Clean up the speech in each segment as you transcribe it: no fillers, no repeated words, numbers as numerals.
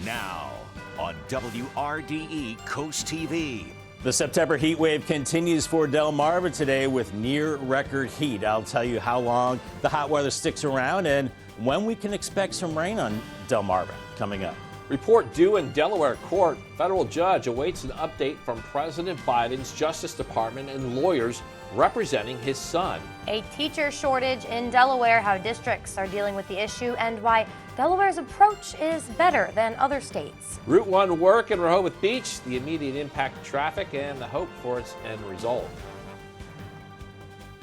Now on WRDE Coast TV. The September heat wave continues for Delmarva today with near record heat. I'll tell you how long the hot weather sticks around and when we can expect some rain on Delmarva coming up. Report due in Delaware court. Federal judge awaits an update from President Biden's Justice Department and lawyers representing his son. A teacher shortage in Delaware, how districts are dealing with the issue, and why Delaware's approach is better than other states. Route 1 work in Rehoboth Beach, the immediate impact of traffic, and the hope for its end result.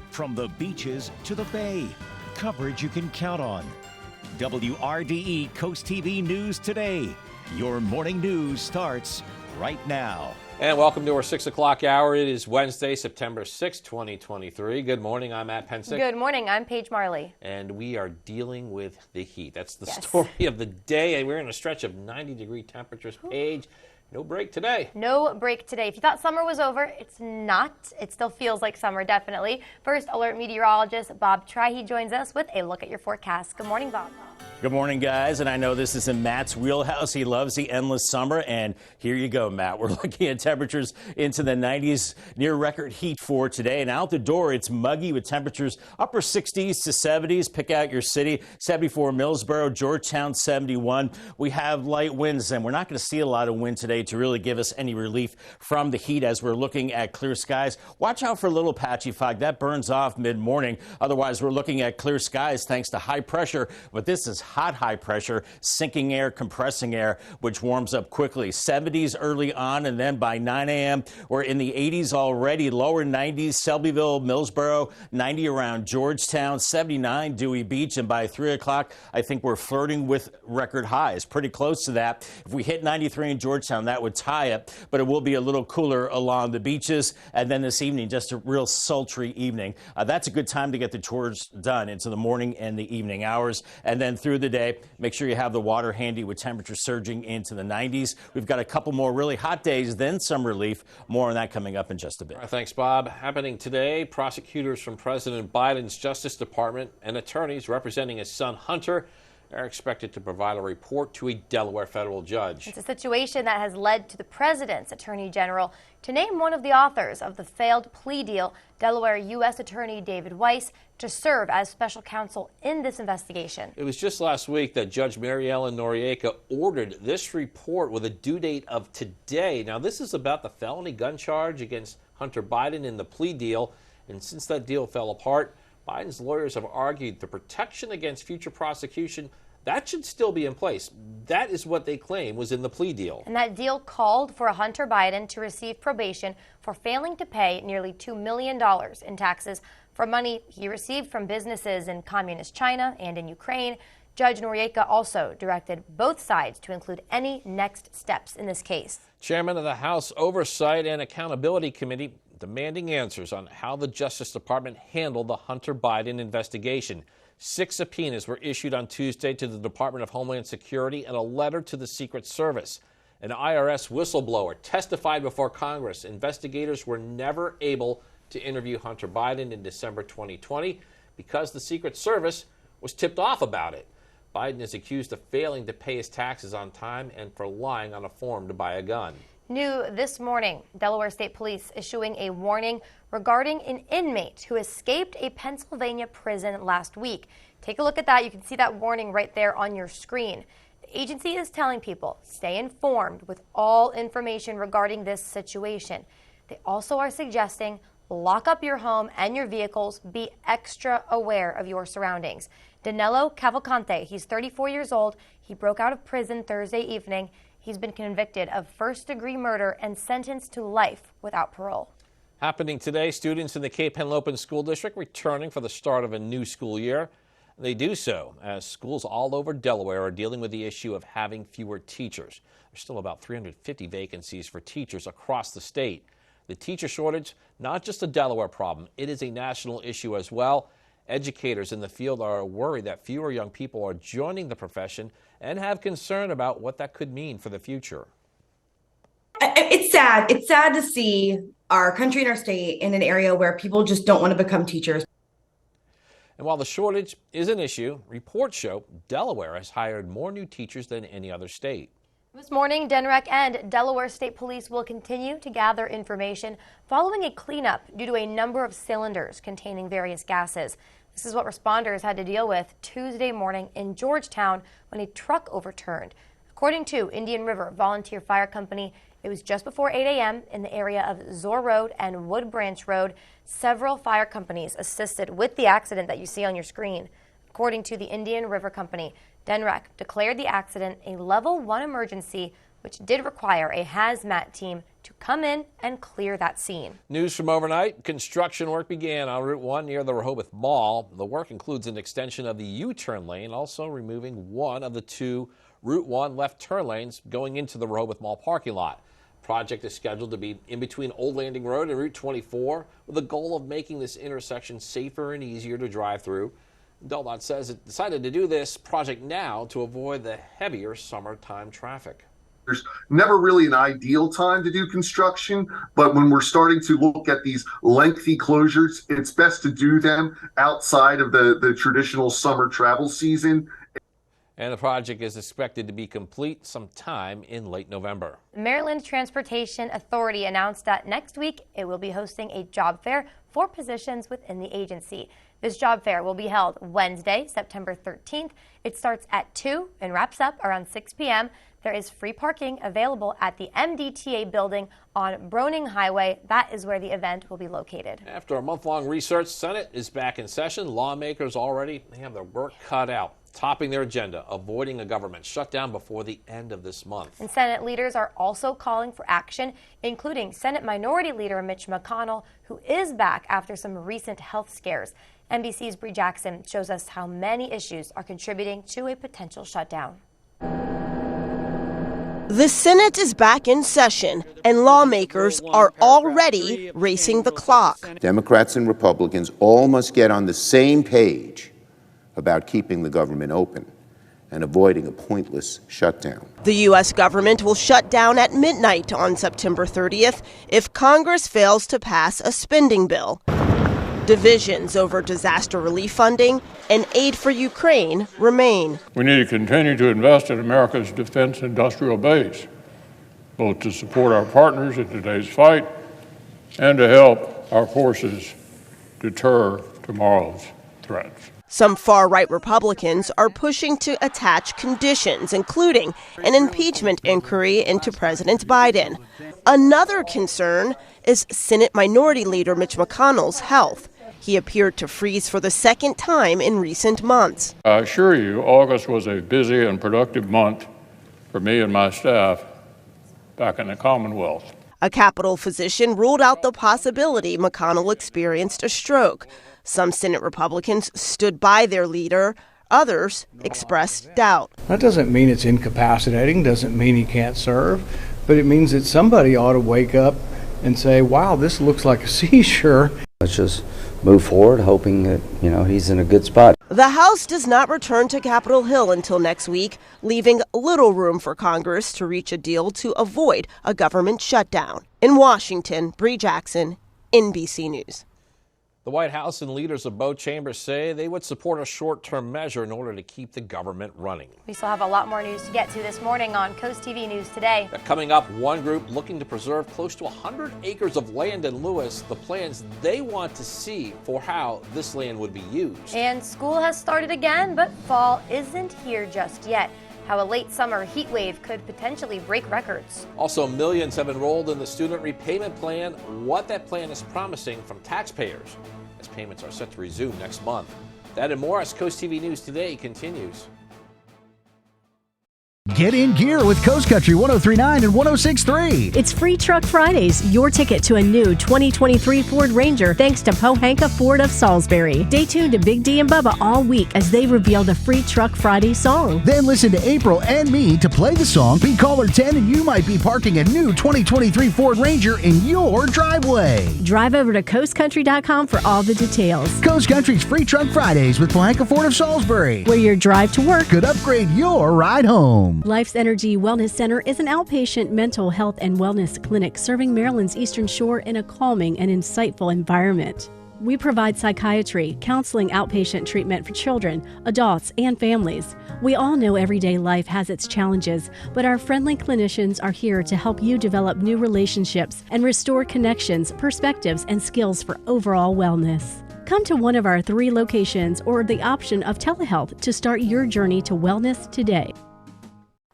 From the beaches to the bay, coverage you can count on. WRDE Coast TV News Today. Your morning news starts right now. And welcome to our 6 o'clock hour. It is Wednesday, September 6, 2023. Good morning. I'm Matt Pensick. Good morning. I'm Paige Marley. And we are dealing with the heat. That's the story of the day. And we're in a stretch of 90-degree temperatures. Paige, no break today. No break today. If you thought summer was over, it's not. It still feels like summer, definitely. First Alert meteorologist Bob Trihey joins us with a look at your forecast. Good morning, Bob. Good morning, guys. And I know this is in Matt's wheelhouse. He loves the endless summer. And here you go, Matt. We're looking at temperatures into the 90s, near record heat for today. And out the door, it's muggy with temperatures upper 60s to 70s. Pick out your city. 74 Millsboro, Georgetown 71. We have light winds, and we're not going to see a lot of wind today to really give us any relief from the heat as we're looking at clear skies. Watch out for a little patchy fog. That burns off mid-morning. Otherwise, we're looking at clear skies thanks to high pressure. But this is hot high pressure, sinking air, compressing air, which warms up quickly. 70s early on, and then by 9 a.m., we're in the 80s already. Lower 90s, Selbyville, Millsboro, 90 around Georgetown, 79 Dewey Beach, and by 3 o'clock, I think we're flirting with record highs. Pretty close to that. If we hit 93 in Georgetown, that would tie it, but it will be a little cooler along the beaches. And then this evening, just a real sultry evening. That's a good time to get the chores done into the morning and the evening hours. And then through the day, make sure you have the water handy with temperatures surging into the 90s. We've got a couple more really hot days, then some relief. More on that coming up in just a bit. All right, thanks, Bob. Happening today, prosecutors from President Biden's Justice Department and attorneys representing his son Hunter are expected to provide a report to a Delaware federal judge. It's a situation that has led to the president's attorney general to name one of the authors of the failed plea deal, Delaware U.S. Attorney David Weiss, to serve as special counsel in this investigation. It was just last week that Judge Mary Ellen Noriega ordered this report with a due date of today. Now, this is about the felony gun charge against Hunter Biden in the plea deal. And since that deal fell apart, Biden's lawyers have argued the protection against future prosecution, that should still be in place. That is what they claim was in the plea deal. And that deal called for Hunter Biden to receive probation for failing to pay nearly $2 million in taxes for money he received from businesses in communist China and in Ukraine. Judge Noriega also directed both sides to include any next steps in this case. Chairman of the House Oversight and Accountability Committee demanding answers on how the Justice Department handled the Hunter Biden investigation. 6 subpoenas were issued on Tuesday to the Department of Homeland Security and a letter to the Secret Service. An IRS whistleblower testified before Congress. Investigators were never able to interview Hunter Biden in December 2020 because the Secret Service was tipped off about it. Biden is accused of failing to pay his taxes on time and for lying on a form to buy a gun. New this morning, Delaware State Police issuing a warning regarding an inmate who escaped a Pennsylvania prison last week. Take a look at that. You can see that warning right there on your screen. The agency is telling people stay informed with all information regarding this situation. They also are suggesting lock up your home and your vehicles. Be extra aware of your surroundings. Danilo Cavalcante, he's 34 years old. He broke out of prison Thursday evening. He's been convicted of first-degree murder and sentenced to life without parole. Happening today, students in the Cape Henlopen School District returning for the start of a new school year. They do so as schools all over Delaware are dealing with the issue of having fewer teachers. There's still about 350 vacancies for teachers across the state. The teacher shortage, not just a Delaware problem, it is a national issue as well. Educators in the field are worried that fewer young people are joining the profession and have concern about what that could mean for the future. It's sad. It's sad to see our country and our state in an area where people just don't want to become teachers. And while the shortage is an issue, reports show Delaware has hired more new teachers than any other state. This morning, DENREC and Delaware State Police will continue to gather information following a cleanup due to a number of cylinders containing various gases. This is what responders had to deal with Tuesday morning in Georgetown when a truck overturned. According to Indian River Volunteer Fire Company, it was just before 8 a.m. in the area of Zor Road and Wood Branch Road. Several fire companies assisted with the accident that you see on your screen. According to the Indian River Company, DENREC declared the accident a level 1 emergency, which did require a hazmat team to come in and clear that scene. News from overnight. Construction work began on Route 1 near the Rehoboth Mall. The work includes an extension of the U-turn lane, also removing one of the two Route 1 left turn lanes going into the Rehoboth Mall parking lot. Project is scheduled to be in between Old Landing Road and Route 24 with the goal of making this intersection safer and easier to drive through. DelDOT says it decided to do this project now to avoid the heavier summertime traffic. There's never really an ideal time to do construction, but when we're starting to look at these lengthy closures, it's best to do them outside of the traditional summer travel season. And the project is expected to be complete sometime in late November. The Maryland Transportation Authority announced that next week it will be hosting a job fair for positions within the agency. This job fair will be held Wednesday, September 13th. It starts at 2 and wraps up around 6 p.m. There is free parking available at the MDTA building on Broning Highway. That is where the event will be located. After a month-long research, Senate is back in session. Lawmakers already have their work cut out, topping their agenda, avoiding a government shutdown before the end of this month. And Senate leaders are also calling for action, including Senate Minority Leader Mitch McConnell, who is back after some recent health scares. NBC's Bree Jackson shows us how many issues are contributing to a potential shutdown. The Senate is back in session, and lawmakers are already racing the clock. Democrats and Republicans all must get on the same page about keeping the government open and avoiding a pointless shutdown. The U.S. government will shut down at midnight on September 30th if Congress fails to pass a spending bill. Divisions over disaster relief funding and aid for Ukraine remain. We need to continue to invest in America's defense industrial base, both to support our partners in today's fight and to help our forces deter tomorrow's threats. Some far-right Republicans are pushing to attach conditions, including an impeachment inquiry into President Biden. Another concern is Senate Minority Leader Mitch McConnell's health. He appeared to freeze for the second time in recent months. I assure you, August was a busy and productive month for me and my staff back in the Commonwealth. A Capitol physician ruled out the possibility McConnell experienced a stroke. Some Senate Republicans stood by their leader. Others expressed doubt. That doesn't mean it's incapacitating, doesn't mean he can't serve, but it means that somebody ought to wake up and say, wow, this looks like a seizure. Let's just move forward, hoping that, he's in a good spot. The House does not return to Capitol Hill until next week, leaving little room for Congress to reach a deal to avoid a government shutdown. In Washington, Bree Jackson, NBC News. The White House and leaders of both chambers say they would support a short-term measure in order to keep the government running. We still have a lot more news to get to this morning on CoastTV News Today. Coming up, one group looking to preserve close to 100 acres of land in Lewis, the plans they want to see for how this land would be used. And school has started again, but fall isn't here just yet. How a late summer heat wave could potentially break records. Also, millions have enrolled in the student repayment plan, what that plan is promising from taxpayers as payments are set to resume next month. That and more as Coast TV News Today continues. Get in gear with Coast Country 103.9 and 106.3. It's Free Truck Fridays, your ticket to a new 2023 Ford Ranger thanks to Pohanka Ford of Salisbury. Stay tuned to Big D and Bubba all week as they reveal the Free Truck Friday song. Then listen to April and me to play the song. Be caller 10 and you might be parking a new 2023 Ford Ranger in your driveway. Drive over to coastcountry.com for all the details. Coast Country's Free Truck Fridays with Pohanka Ford of Salisbury, where your drive to work could upgrade your ride home. Life's Energy Wellness Center is an outpatient mental health and wellness clinic serving Maryland's Eastern Shore in a calming and insightful environment. We provide psychiatry, counseling, outpatient treatment for children, adults, and families. We all know everyday life has its challenges, but our friendly clinicians are here to help you develop new relationships and restore connections, perspectives, and skills for overall wellness. Come to one of our 3 locations or the option of telehealth to start your journey to wellness today.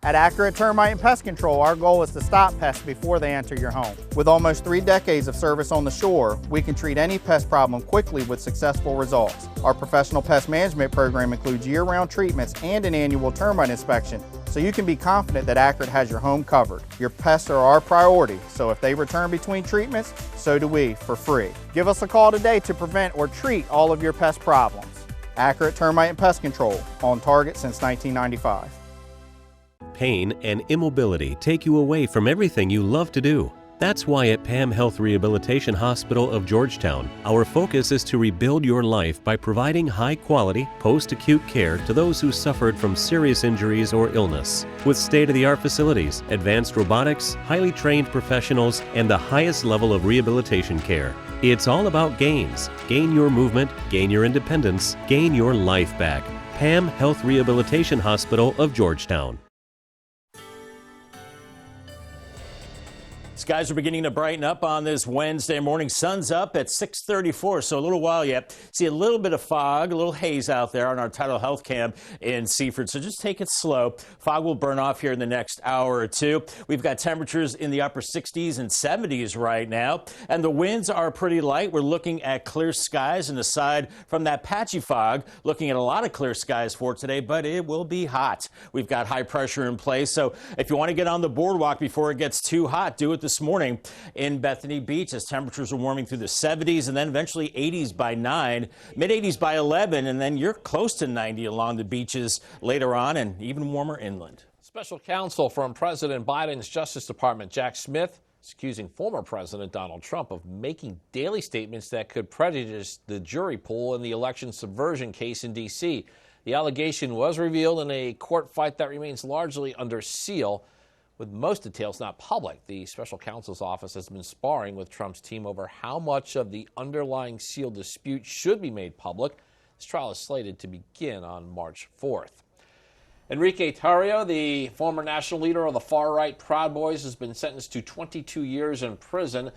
At Accurate Termite and Pest Control, our goal is to stop pests before they enter your home. With almost 3 decades of service on the shore, we can treat any pest problem quickly with successful results. Our professional pest management program includes year-round treatments and an annual termite inspection, so you can be confident that Accurate has your home covered. Your pests are our priority, so if they return between treatments, so do we, for free. Give us a call today to prevent or treat all of your pest problems. Accurate Termite and Pest Control, on target since 1995. Pain and immobility take you away from everything you love to do. That's why at PAM Health Rehabilitation Hospital of Georgetown, our focus is to rebuild your life by providing high-quality, post-acute care to those who suffered from serious injuries or illness. With state-of-the-art facilities, advanced robotics, highly trained professionals, and the highest level of rehabilitation care. It's all about gains. Gain your movement, gain your independence, gain your life back. PAM Health Rehabilitation Hospital of Georgetown. Skies are beginning to brighten up on this Wednesday morning. Sun's up at 6:34, so a little while yet. See a little bit of fog, a little haze out there on our Tidal Health Cam in Seaford, so just take it slow. Fog will burn off here in the next hour or two. We've got temperatures in the upper 60s and 70s right now, and the winds are pretty light. We're looking at clear skies, and aside from that patchy fog, looking at a lot of clear skies for today, but it will be hot. We've got high pressure in place, so if you want to get on the boardwalk before it gets too hot, do it this morning in Bethany Beach as temperatures are warming through the 70s and then eventually 80s by 9, mid-80s by 11, and then you're close to 90 along the beaches later on and even warmer inland. Special counsel from President Biden's Justice Department, Jack Smith, is accusing former President Donald Trump of making daily statements that could prejudice the jury pool in the election subversion case in D.C. The allegation was revealed in a court fight that remains largely under seal, with most details not public. The special counsel's office has been sparring with Trump's team over how much of the underlying seal dispute should be made public. This trial is slated to begin on March 4th. Enrique Tarrio, the former national leader of the far-right Proud Boys, has been sentenced to 22 years in prison.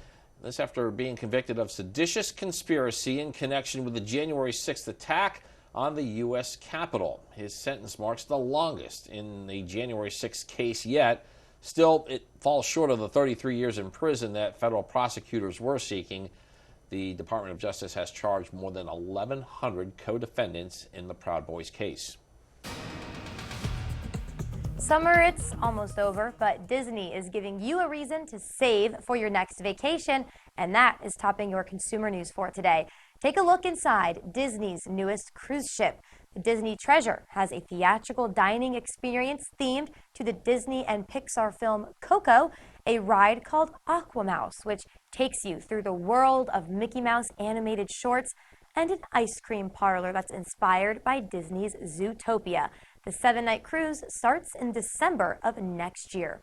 This after being convicted of seditious conspiracy in connection with the January 6th attack on the U.S. Capitol. His sentence marks the longest in the January 6th case yet. Still, it falls short of the 33 years in prison that federal prosecutors were seeking. The Department of Justice has charged more than 1,100 co-defendants in the Proud Boys case. Summer, it's almost over, but Disney is giving you a reason to save for your next vacation, and that is topping your consumer news for today. Take a look inside Disney's newest cruise ship. The Disney Treasure has a theatrical dining experience themed to the Disney and Pixar film Coco, a ride called Aquamouse, which takes you through the world of Mickey Mouse animated shorts, and an ice cream parlor that's inspired by Disney's Zootopia. The 7-night cruise starts in December of next year.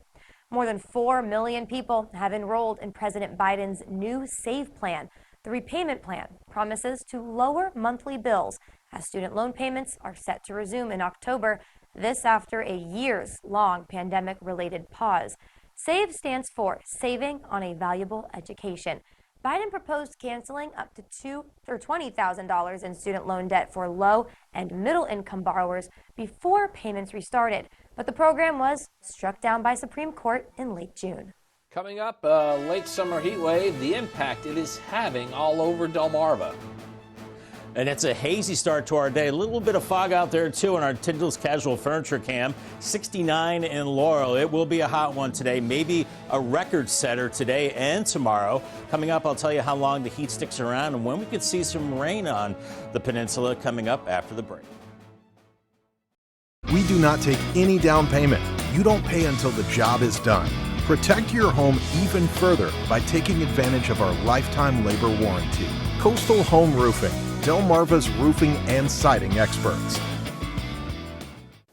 More than 4 million people have enrolled in President Biden's new SAVE plan. The repayment plan promises to lower monthly bills as student loan payments are set to resume in October, this after a years-long pandemic-related pause. SAVE stands for Saving on a Valuable Education. Biden proposed canceling up to $20,000 in student loan debt for low and middle-income borrowers before payments restarted, but the program was struck down by Supreme Court in late June. Coming up, a late summer heat wave, the impact it is having all over Delmarva. And it's a hazy start to our day. A little bit of fog out there, too, on our Tyndall's Casual Furniture Cam. 69 in Laurel. It will be a hot one today, maybe a record setter today and tomorrow. Coming up, I'll tell you how long the heat sticks around and when we could see some rain on the peninsula coming up after the break. We do not take any down payment. You don't pay until the job is done. Protect your home even further by taking advantage of our lifetime labor warranty. Coastal Home Roofing, Delmarva's roofing and siding experts.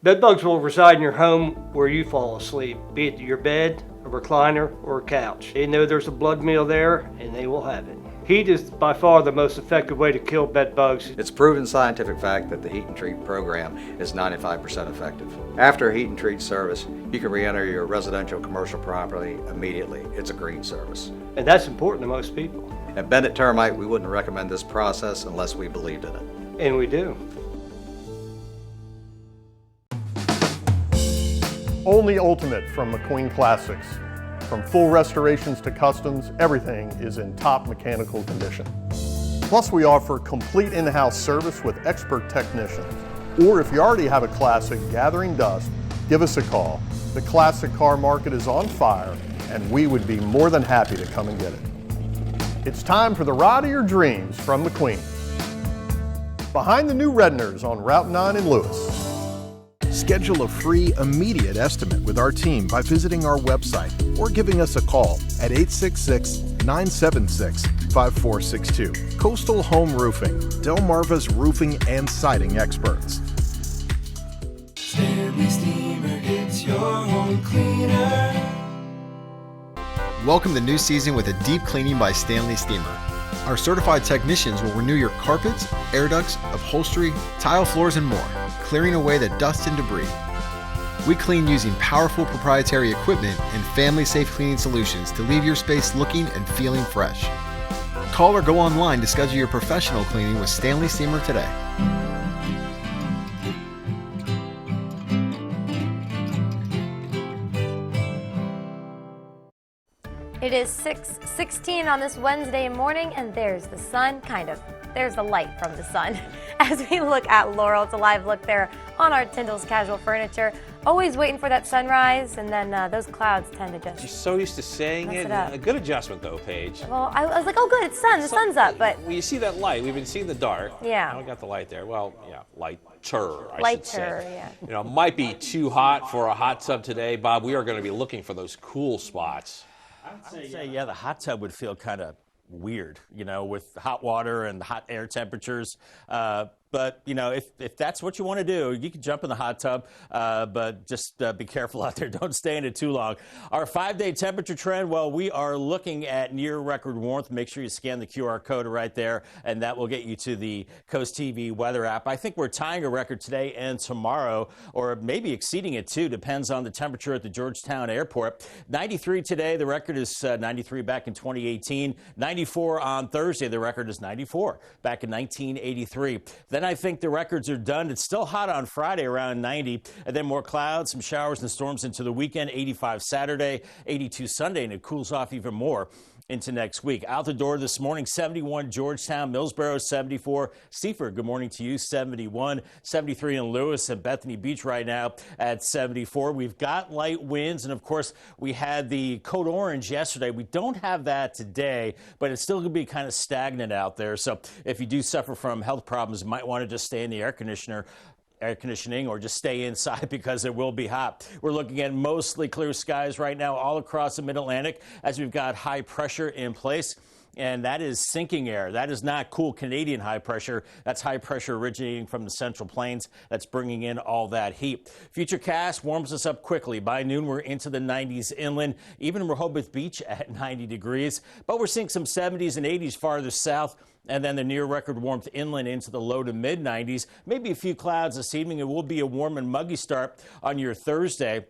Bedbugs will reside in your home where you fall asleep, be it your bed, a recliner, or a couch. They know there's a blood meal there, and they will have it. Heat is by far the most effective way to kill bed bugs. It's proven scientific fact that the Heat and Treat program is 95% effective. After a Heat and Treat service, you can re-enter your residential commercial property immediately. It's a green service. And that's important to most people. At Bennett Termite, we wouldn't recommend this process unless we believed in it. And we do. Only Ultimate from McQueen Classics. From full restorations to customs, everything is in top mechanical condition. Plus, we offer complete in-house service with expert technicians. Or if you already have a Classic gathering dust, give us a call. The classic car market is on fire, and we would be more than happy to come and get it. It's time for the ride of your dreams from McQueen. Behind the new Redners on Route 9 in Lewis. Schedule a free, immediate estimate with our team by visiting our website or giving us a call at 866-976-5462. Coastal Home Roofing, Delmarva's roofing and siding experts. Stanley Steamer gets your home cleaner. Welcome the new season with a deep cleaning by Stanley Steamer. Our certified technicians will renew your carpets, air ducts, upholstery, tile floors, and more, clearing away the dust and debris. We clean using powerful proprietary equipment and family-safe cleaning solutions to leave your space looking and feeling fresh. Call or go online to schedule your professional cleaning with Stanley Steamer today. It is 6:16 on this Wednesday morning, and there's the sun, kind of. There's the light from the sun. As we look at Laurel, it's a live look there on our Tyndall's Casual Furniture. Always waiting for that sunrise, and then those clouds tend to just... She's so used to saying it. A good adjustment, though, Paige. Well, I was like, oh, good, it's sun. The sun's up, but... Well, you see that light. We've been seeing the dark. Yeah. Now we got the light there. Well, yeah, lighter, I lighter, should say. Yeah. You know, it might be too hot for a hot tub today, Bob. We are going to be looking for those cool spots. I'd say, yeah, the hot tub would feel kind of weird, you know, with hot water and hot air temperatures. But, you know, if that's what you want to do, you can jump in the hot tub, but just be careful out there. Don't stay in it too long. Our 5-day temperature trend, well, we are looking at near record warmth. Make sure you scan the QR code right there, and that will get you to the CoastTV weather app. I think we're tying a record today and tomorrow, or maybe exceeding it too. Depends on the temperature at the Georgetown airport. 93 today. The record is 93 back in 2018. 94 on Thursday. The record is 94 back in 1983. Then I think the records are done. It's still hot on Friday, around 90, and then more clouds, some showers and storms into the weekend. 85 Saturday, 82 Sunday, and it cools off even more into next week. Out the door this morning, 71 Georgetown, Millsboro 74, Seaford, good morning to you, 71, 73 in Lewis and Bethany Beach right now at 74. We've got light winds, and of course, we had the code orange yesterday. We don't have that today, but it's still going to be kind of stagnant out there. So if you do suffer from health problems, you might want to just stay in the air conditioning or just stay inside because it will be hot. We're looking at mostly clear skies right now all across the mid-Atlantic as we've got high pressure in place. And that is sinking air. That is not cool Canadian high pressure. That's high pressure originating from the Central Plains. That's bringing in all that heat. Futurecast warms us up quickly. By noon, we're into the 90s inland, even Rehoboth Beach at 90 degrees. But we're seeing some 70s and 80s farther south. And then the near record warmth inland into the low to mid 90s. Maybe a few clouds this evening. It will be a warm and muggy start on your Thursday.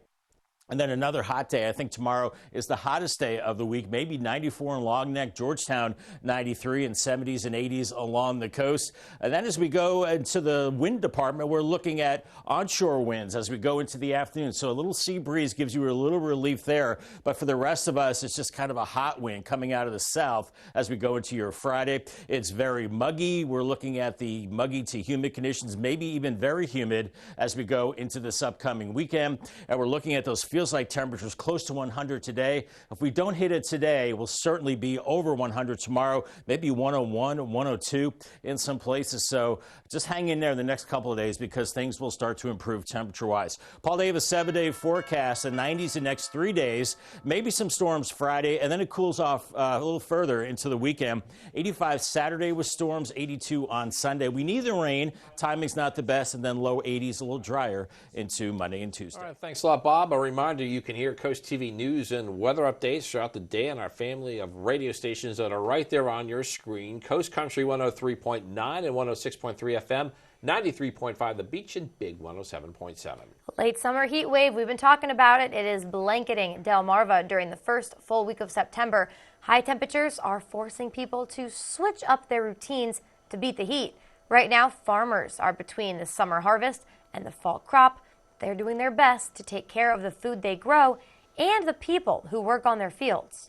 And then another hot day. I think tomorrow is the hottest day of the week. Maybe 94 in Long Neck, Georgetown 93, and 70s and 80s along the coast. And then as we go into the wind department, we're looking at onshore winds as we go into the afternoon. So a little sea breeze gives you a little relief there. But for the rest of us, it's just kind of a hot wind coming out of the south as we go into your Friday. It's very muggy. We're looking at the muggy to humid conditions, maybe even very humid as we go into this upcoming weekend. And we're looking at those feels like temperatures close to 100 today. If we don't hit it today, we'll certainly be over 100 tomorrow, maybe 101, 102 in some places. So just hang in there the next couple of days because things will start to improve temperature-wise. Paul Davis, 7-day forecast, the 90s the next 3 days, maybe some storms Friday, and then it cools off a little further into the weekend. 85 Saturday with storms, 82 on Sunday. We need the rain. Timing's not the best, and then low 80s, a little drier into Monday and Tuesday. All right, thanks a lot, Bob. A reminder reminder, you can hear Coast TV news and weather updates throughout the day on our family of radio stations that are right there on your screen. Coast Country 103.9 and 106.3 FM, 93.5 The Beach, and Big 107.7. Late summer heat wave, we've been talking about it. It is blanketing Delmarva during the first full week of September. High temperatures are forcing people to switch up their routines to beat the heat. Right now, farmers are between the summer harvest and the fall crop. They're doing their best to take care of the food they grow and the people who work on their fields.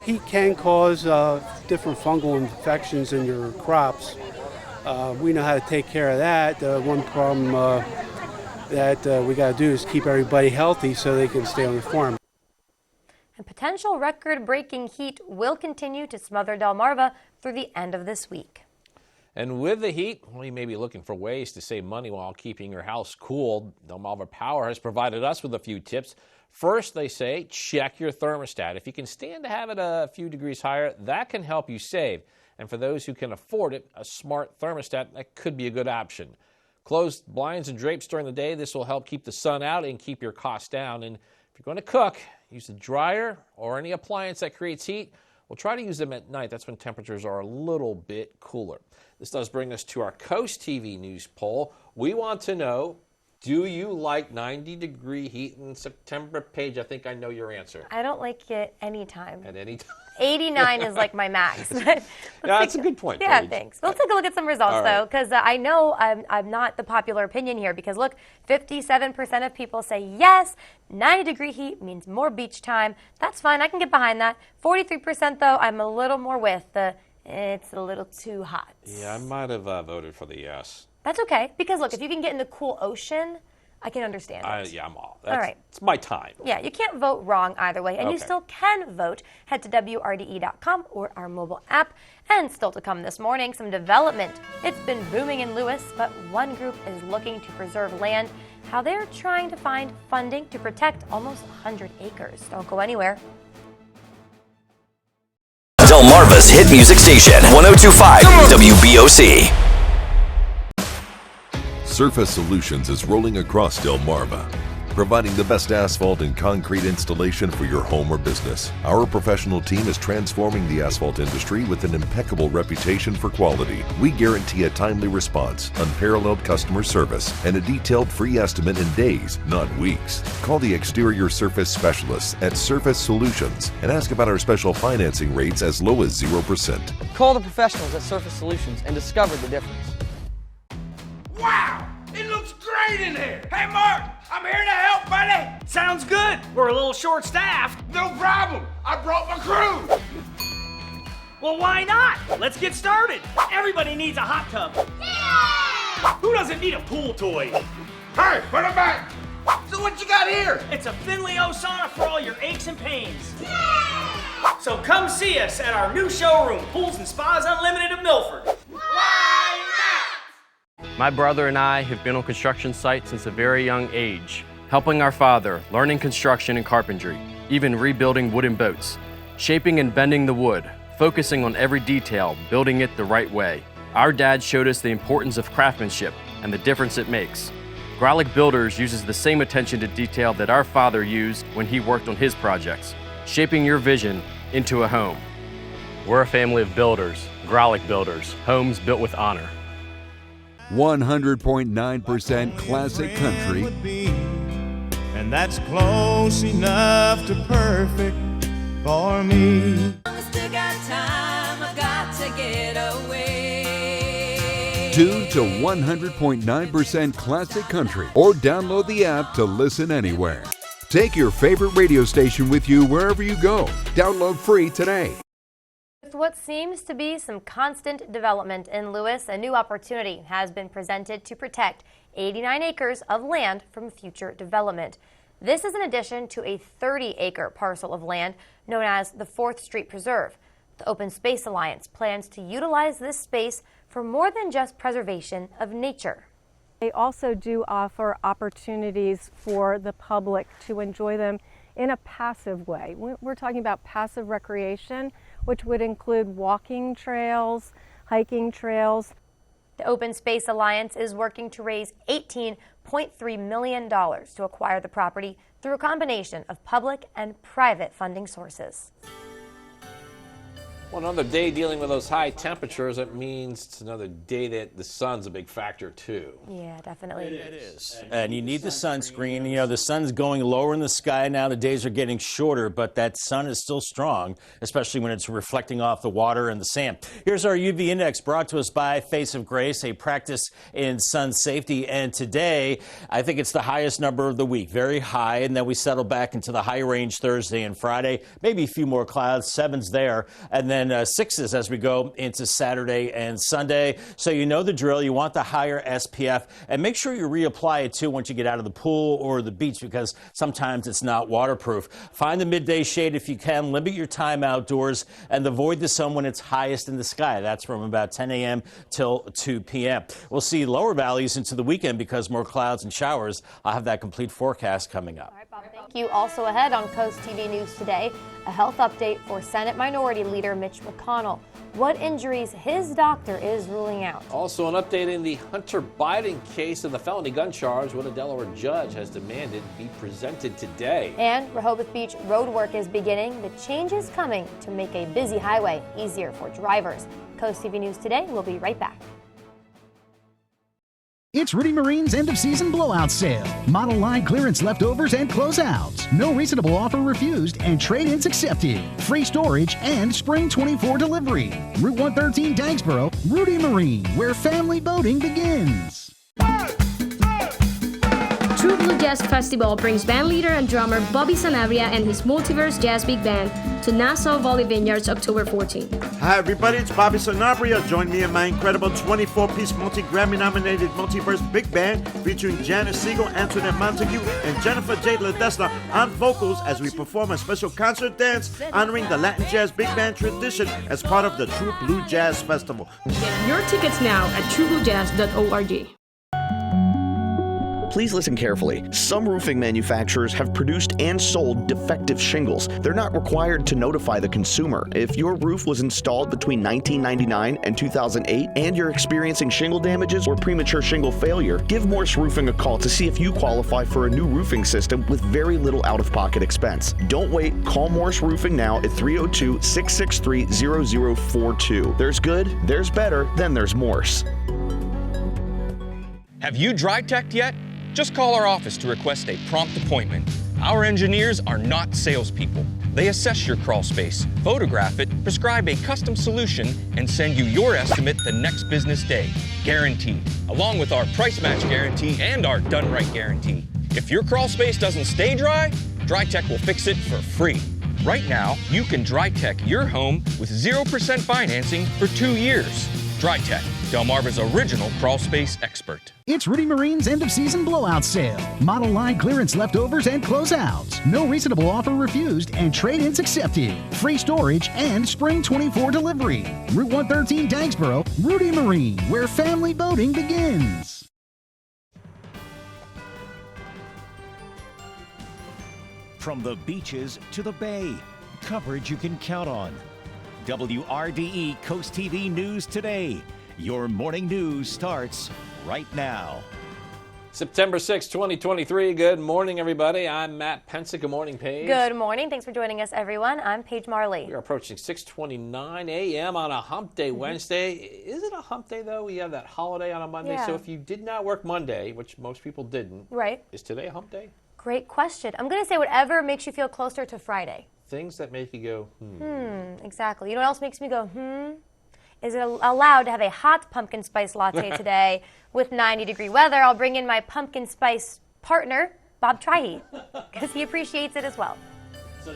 Heat can cause different fungal infections in your crops. We know how to take care of that. One problem that we got to do is keep everybody healthy so they can stay on the farm. And potential record-breaking heat will continue to smother Delmarva through the end of this week. And with the heat, well, you may be looking for ways to save money while keeping your house cool. Delmarva Power has provided us with a few tips. First, they say, check your thermostat. If you can stand to have it a few degrees higher, that can help you save. And for those who can afford it, a smart thermostat, that could be a good option. Close blinds and drapes during the day. This will help keep the sun out and keep your costs down. And if you're going to cook, use a dryer or any appliance that creates heat. We'll try to use them at night. That's when temperatures are a little bit cooler. This does bring us to our Coast TV news poll. We want to know, do you like 90-degree heat in September? Paige, I think I know your answer. I don't like it anytime. At any time. 89 is like my max. Yeah, that's a good point, Yeah, Paige. thanks. Let's take a look at some results, though, because I know I'm not the popular opinion here, because look, 57% of people say yes, 90-degree heat means more beach time. That's fine. I can get behind that. 43%, though, I'm a little more with the it's a little too hot. Yeah, I might have voted for the yes. That's okay, because look, if you can get in the cool ocean, I can understand it. Yeah, I'm all. All right. It's my time. Yeah, you can't vote wrong either way, and you Okay. still can vote. Head to WRDE.com or our mobile app. And still to come this morning, some development. It's been booming in Lewis, but one group is looking to preserve land. How they're trying to find funding to protect almost 100 acres. Don't go anywhere. Delmarva's hit music station, 102.5 WBOC. Surface Solutions is rolling across Delmarva, providing the best asphalt and concrete installation for your home or business. Our professional team is transforming the asphalt industry with an impeccable reputation for quality. We guarantee a timely response, unparalleled customer service, and a detailed free estimate in days, not weeks. Call the exterior surface specialists at Surface Solutions and ask about our special financing rates as low as 0%. Call the professionals at Surface Solutions and discover the difference. Wow! It looks great in here! Hey, Mark! I'm here to help, buddy! Sounds good! We're a little short-staffed. No problem! I brought my crew! Well, why not? Let's get started! Everybody needs a hot tub. Yeah! Who doesn't need a pool toy? Hey, put it back! So what you got here? It's a Finley O sauna for all your aches and pains. Yeah! So come see us at our new showroom, Pools and Spas Unlimited of Milford. My brother and I have been on construction sites since a very young age, helping our father, learning construction and carpentry, even rebuilding wooden boats, shaping and bending the wood, focusing on every detail, building it the right way. Our dad showed us the importance of craftsmanship and the difference it makes. Grolic Builders uses the same attention to detail that our father used when he worked on his projects, shaping your vision into a home. We're a family of builders, Grolic Builders, homes built with honor. 100.9% classic country. And that's close enough to perfect for me. Still got time, I got to get away. Tune to 100.9% classic country or download the app to listen anywhere. Take your favorite radio station with you wherever you go. Download free today. With what seems to be some constant development in Lewis, a new opportunity has been presented to protect 89 acres of land from future development. This is in addition to a 30-acre parcel of land known as the 4th Street Preserve. The Open Space Alliance plans to utilize this space for more than just preservation of nature. They also do offer opportunities for the public to enjoy them in a passive way. We're talking about passive recreation, which would include walking trails, hiking trails. The Open Space Alliance is working to raise $18.3 million to acquire the property through a combination of public and private funding sources. Well, another day dealing with those high temperatures, it means it's another day that the sun's a big factor, too. Yeah, definitely. It is. And you need the sunscreen. You know, the sun's going lower in the sky now. The days are getting shorter, but that sun is still strong, especially when it's reflecting off the water and the sand. Here's our UV index brought to us by Face of Grace, a practice in sun safety. And today, I think it's the highest number of the week, very high. And then we settle back into the high range Thursday and Friday. Maybe a few more clouds, 7s there. And then 6s as we go into Saturday and Sunday. So you know the drill. You want the higher SPF, and make sure you reapply it too once you get out of the pool or the beach, because sometimes it's not waterproof. Find the midday shade if you can. Limit your time outdoors and avoid the sun when it's highest in the sky. That's from about 10 a.m. till 2 p.m. We'll see lower valleys into the weekend because more clouds and showers. I'll have that complete forecast coming up. All right, Bob, thank you. Also ahead on Coast TV News today, a health update for Senate Minority Leader Mitch McConnell. What injuries his doctor is ruling out. Also, an update in the Hunter Biden case and the felony gun charge. What a Delaware judge has demanded be presented today. And Rehoboth Beach road work is beginning. The change is coming to make a busy highway easier for drivers. Coast TV News today. We'll be right back. It's Rudy Marine's end-of-season blowout sale. Model line clearance leftovers and closeouts. No reasonable offer refused and trade-ins accepted. Free storage and spring 24 delivery. Route 113 Dagsboro, Rudy Marine, where family boating begins. True Blue Jazz Festival brings bandleader and drummer Bobby Sanabria and his Multiverse Jazz Big Band to Nassau Valley Vineyards October 14. Hi everybody, it's Bobby Sanabria. Join me in my incredible 24-piece multi-Grammy-nominated Multiverse Big Band featuring Janice Siegel, Antoinette Montague, and Jennifer J. Ledesma on vocals as we perform a special concert dance honoring the Latin Jazz Big Band tradition as part of the True Blue Jazz Festival. Get your tickets now at truebluejazz.org. Please listen carefully. Some roofing manufacturers have produced and sold defective shingles. They're not required to notify the consumer. If your roof was installed between 1999 and 2008 and you're experiencing shingle damages or premature shingle failure, give Morse Roofing a call to see if you qualify for a new roofing system with very little out-of-pocket expense. Don't wait. Call Morse Roofing now at 302-663-0042. There's good, there's better, then there's Morse. Have you dry-teched yet? Just call our office to request a prompt appointment. Our engineers are not salespeople. They assess your crawl space, photograph it, prescribe a custom solution, and send you your estimate the next business day. Guaranteed. Along with our price match guarantee and our done right guarantee. If your crawl space doesn't stay dry, DryTech will fix it for free. Right now, you can DryTech your home with 0% financing for 2 years. DryTech, Delmarva's original crawl space expert. It's Rudy Marine's end-of-season blowout sale. Model line clearance leftovers and closeouts. No reasonable offer refused and trade-ins accepted. Free storage and spring 24 delivery. Route 113 Dagsboro, Rudy Marine, where family boating begins. From the beaches to the bay, coverage you can count on. WRDE Coast TV News Today. Your morning news starts right now. September 6, 2023. Good morning, everybody. I'm Matt Pensick. Good morning, Paige. Good morning. Thanks for joining us, everyone. I'm Paige Marley. We are approaching 6:29 a.m. on a hump day Wednesday. Is it a hump day, though? We have that holiday on a Monday. Yeah. So if you did not work Monday, which most people didn't, right? Is today a hump day? Great question. I'm going to say whatever makes you feel closer to Friday. Things that make you go, Exactly. You know what else makes me go, Is it allowed to have a hot pumpkin spice latte today with 90-degree weather? I'll bring in my pumpkin spice partner, Bob Trihey, because he appreciates it as well.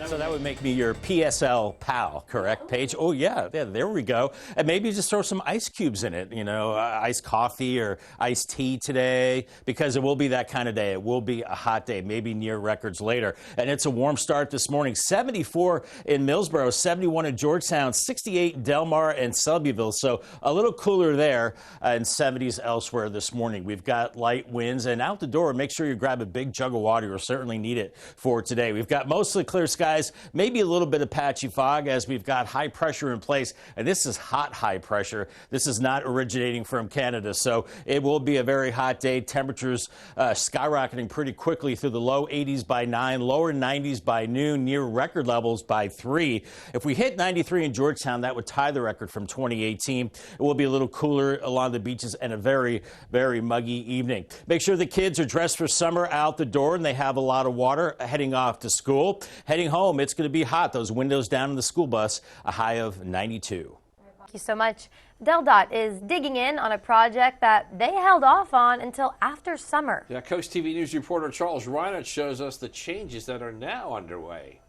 So that would make me your PSL pal, correct, Paige? Oh, yeah, there we go. And maybe just throw some ice cubes in it, iced coffee or iced tea today, because it will be that kind of day. It will be a hot day, maybe near records later. And it's a warm start this morning. 74 in Millsboro, 71 in Georgetown, 68 in Delmar and Selbyville. So a little cooler there and 70s elsewhere this morning. We've got light winds and out the door. Make sure you grab a big jug of water. You'll certainly need it for today. We've got mostly clear skies skies, maybe a little bit of patchy fog as we've got high pressure in place. And this is hot high pressure. This is not originating from Canada. So it will be a very hot day. Temperatures skyrocketing pretty quickly through the low 80s by 9, lower 90s by noon, near record levels by 3. If we hit 93 in Georgetown, that would tie the record from 2018. It will be a little cooler along the beaches and a very, very muggy evening. Make sure the kids are dressed for summer out the door and they have a lot of water heading off to school. Heading home, it's going to be hot. Those windows down in the school bus, a high of 92. Thank you so much. DelDOT is digging in on a project that they held off on until after summer. Yeah, Coast TV News reporter Charles Reinert shows us the changes that are now underway.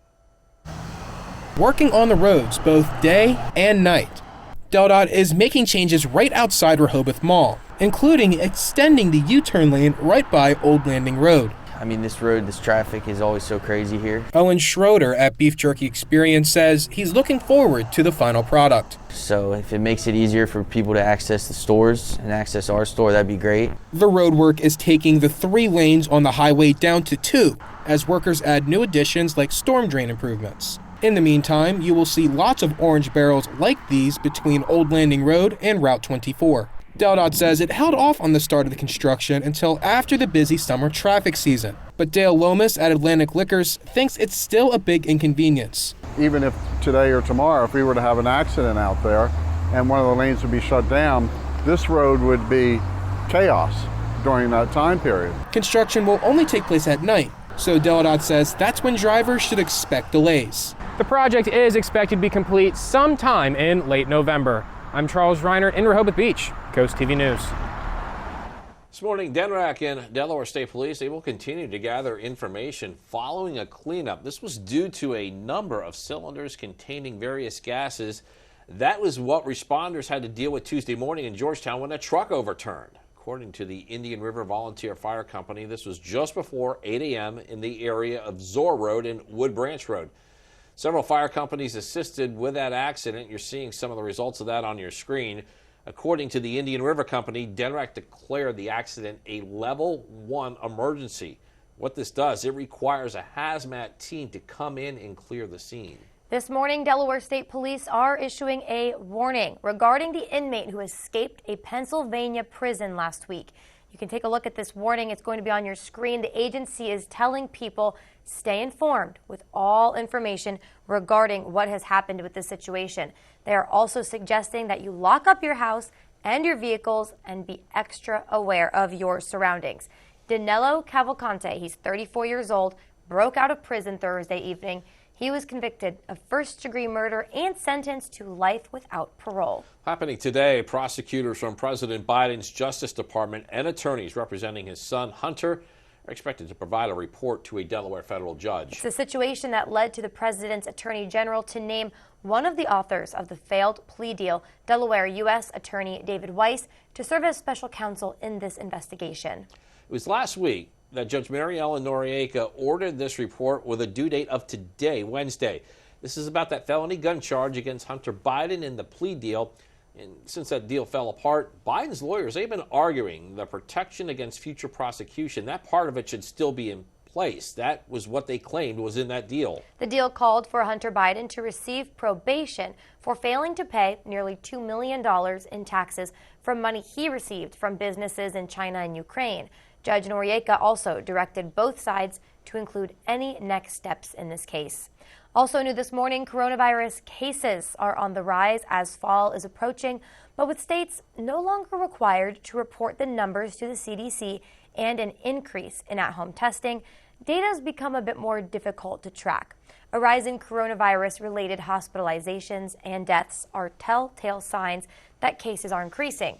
Working on the roads both day and night, DelDOT is making changes right outside Rehoboth Mall, including extending the U-turn lane right by Old Landing Road. I mean, this traffic is always so crazy here. Owen Schroeder at Beef Jerky Experience says he's looking forward to the final product. So if it makes it easier for people to access the stores and access our store, that'd be great. The road work is taking the 3 lanes on the highway down to 2, as workers add new additions like storm drain improvements. In the meantime, you will see lots of orange barrels like these between Old Landing Road and Route 24. DelDOT says it held off on the start of the construction until after the busy summer traffic season. But Dale Lomas at Atlantic Liquors thinks it's still a big inconvenience. Even if today or tomorrow, if we were to have an accident out there and one of the lanes would be shut down, this road would be chaos during that time period. Construction will only take place at night, so DelDOT says that's when drivers should expect delays. The project is expected to be complete sometime in late November. I'm Charles Reinert in Rehoboth Beach, Coast TV News. This morning, DENRAC and Delaware State Police, they will continue to gather information following a cleanup. This was due to a number of cylinders containing various gases. That was what responders had to deal with Tuesday morning in Georgetown when a truck overturned. According to the Indian River Volunteer Fire Company, this was just before 8 a.m. in the area of Zor Road and Wood Branch Road. Several fire companies assisted with that accident. You're seeing some of the results of that on your screen. According to the Indian River Company, DENRAC declared the accident a level 1 emergency. What this does, it requires a hazmat team to come in and clear the scene. This morning, Delaware State Police are issuing a warning regarding the inmate who escaped a Pennsylvania prison last week. You can take a look at this warning. It's going to be on your screen. The agency is telling people stay informed with all information regarding what has happened with this situation. They are also suggesting that you lock up your house and your vehicles and be extra aware of your surroundings. Danilo Cavalcante, he's 34 years old, broke out of prison Thursday evening. He was convicted of first-degree murder and sentenced to life without parole. Happening today, prosecutors from President Biden's Justice Department and attorneys representing his son, Hunter, are expected to provide a report to a Delaware federal judge. It's a situation that led to the president's attorney general to name one of the authors of the failed plea deal, Delaware U.S. Attorney David Weiss, to serve as special counsel in this investigation. It was last week that Judge Mary Ellen Noriega ordered this report with a due date of today, Wednesday. This is about that felony gun charge against Hunter Biden in the plea deal. And since that deal fell apart, Biden's lawyers, they've been arguing the protection against future prosecution. That part of it should still be in place. That was what they claimed was in that deal. The deal called for Hunter Biden to receive probation for failing to pay nearly $2 million in taxes from money he received from businesses in China and Ukraine. Judge Noriega also directed both sides to include any next steps in this case. Also new this morning, coronavirus cases are on the rise as fall is approaching, but with states no longer required to report the numbers to the CDC and an increase in at-home testing, data has become a bit more difficult to track. A rise in coronavirus-related hospitalizations and deaths are telltale signs that cases are increasing.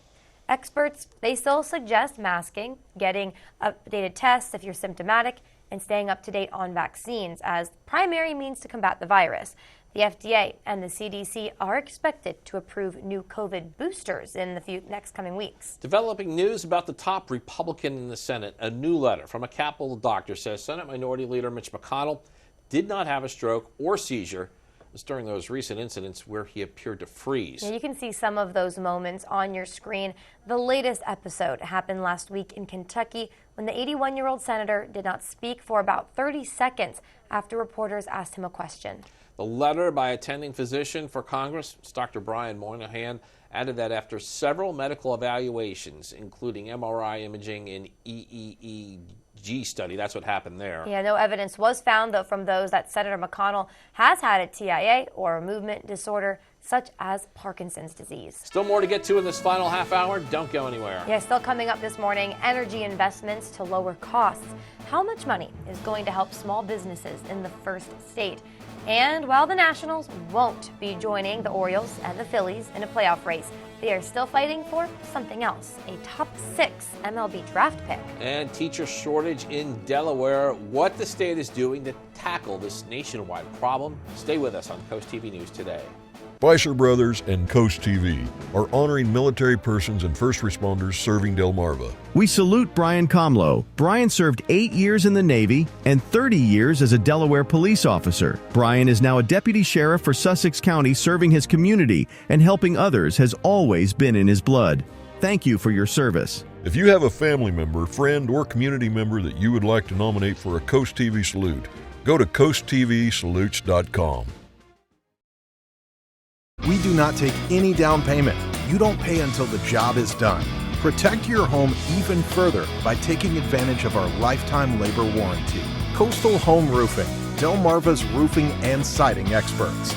Experts, they still suggest masking, getting updated tests if you're symptomatic, and staying up to date on vaccines as primary means to combat the virus. The FDA and the CDC are expected to approve new COVID boosters in the next coming weeks. Developing news about the top Republican in the Senate. A new letter from a Capitol doctor says Senate Minority Leader Mitch McConnell did not have a stroke or seizure. was during those recent incidents where he appeared to freeze. Yeah, you can see some of those moments on your screen. The latest episode happened last week in Kentucky when the 81-year-old senator did not speak for about 30 seconds after reporters asked him a question. The letter by attending physician for Congress, Dr. Brian Moynihan, added that after several medical evaluations, including MRI imaging and EEG study, that's what happened there. Yeah, no evidence was found, though, from those that Senator McConnell has had a TIA or a movement disorder such as Parkinson's disease. Still more to get to in this final half hour. Don't go anywhere. Yeah, still coming up this morning, energy investments to lower costs. How much money is going to help small businesses in the first state? And while the Nationals won't be joining the Orioles and the Phillies in a playoff race, they are still fighting for something else, a top 6 MLB draft pick. And teacher shortage in Delaware, what the state is doing to tackle this nationwide problem. Stay with us on Coast TV News today. Fleischer Brothers and Coast TV are honoring military persons and first responders serving Delmarva. We salute Brian Comlow. Brian served 8 years in the Navy and 30 years as a Delaware police officer. Brian is now a deputy sheriff for Sussex County, serving his community, and helping others has always been in his blood. Thank you for your service. If you have a family member, friend, or community member that you would like to nominate for a Coast TV salute, go to coasttvsalutes.com. We do not take any down payment. You don't pay until the job is done. Protect your home even further by taking advantage of our lifetime labor warranty. Coastal Home Roofing, Delmarva's roofing and siding experts.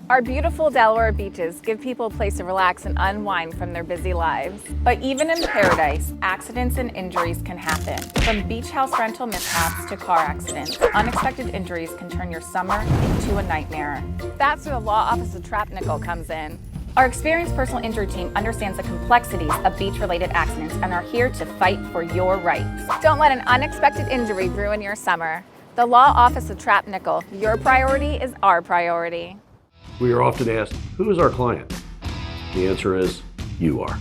Our beautiful Delaware beaches give people a place to relax and unwind from their busy lives. But even in paradise, accidents and injuries can happen. From beach house rental mishaps to car accidents, unexpected injuries can turn your summer into a nightmare. That's where the Law Office of Trapnickel comes in. Our experienced personal injury team understands the complexities of beach-related accidents and are here to fight for your rights. Don't let an unexpected injury ruin your summer. The Law Office of Trapnickel, your priority is our priority. We are often asked, who is our client? The answer is, you are.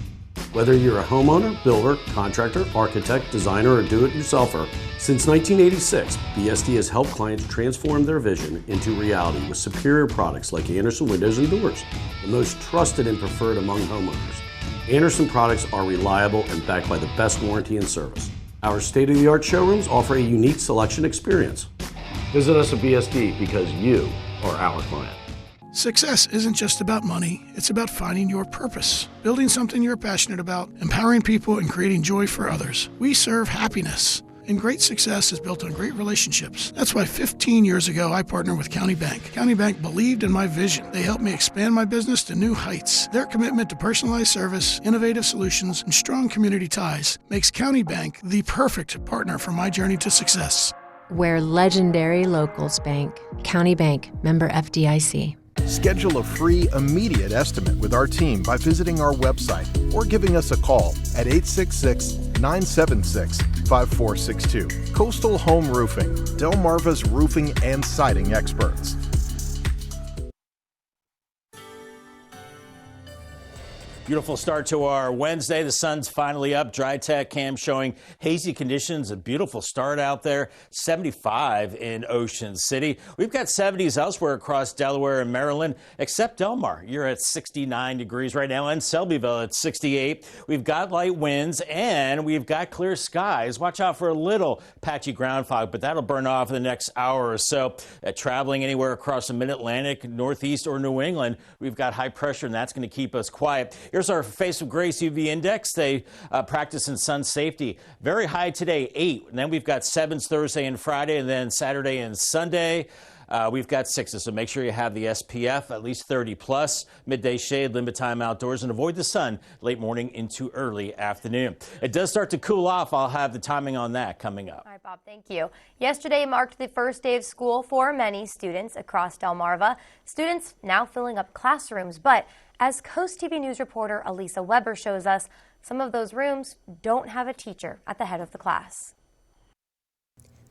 Whether you're a homeowner, builder, contractor, architect, designer, or do-it-yourselfer, since 1986, BSD has helped clients transform their vision into reality with superior products like Andersen Windows and Doors, the most trusted and preferred among homeowners. Andersen products are reliable and backed by the best warranty and service. Our state-of-the-art showrooms offer a unique selection experience. Visit us at BSD because you are our client. Success isn't just about money, it's about finding your purpose, building something you're passionate about, empowering people, and creating joy for others. We serve happiness, and great success is built on great relationships. That's why 15 years ago, I partnered with County Bank. County Bank believed in my vision. They helped me expand my business to new heights. Their commitment to personalized service, innovative solutions, and strong community ties makes County Bank the perfect partner for my journey to success. Where legendary locals bank. County Bank, member FDIC. Schedule a free, immediate estimate with our team by visiting our website or giving us a call at 866-976-5462. Coastal Home Roofing, Delmarva's roofing and siding experts. Beautiful start to our Wednesday. The sun's finally up. Dry tech cam showing hazy conditions. A beautiful start out there. 75 in Ocean City. We've got 70s elsewhere across Delaware and Maryland, except Delmar. You're at 69 degrees right now, and Selbyville at 68. We've got light winds and we've got clear skies. Watch out for a little patchy ground fog, but that'll burn off in the next hour or so. Traveling anywhere across the Mid-Atlantic, Northeast, or New England, we've got high pressure, and that's going to keep us quiet. Here's our face of grace UV index. They practice in sun safety. Very high today, 8. And then we've got 7s Thursday and Friday, and then Saturday and Sunday. We've got 6s, so make sure you have the SPF, at least 30 plus. Midday shade, limit time outdoors, and avoid the sun late morning into early afternoon. It does start to cool off. I'll have the timing on that coming up. All right, Bob, thank you. Yesterday marked the first day of school for many students across Delmarva. Students now filling up classrooms, but as Coast TV News reporter Elisa Weber shows us, some of those rooms don't have a teacher at the head of the class.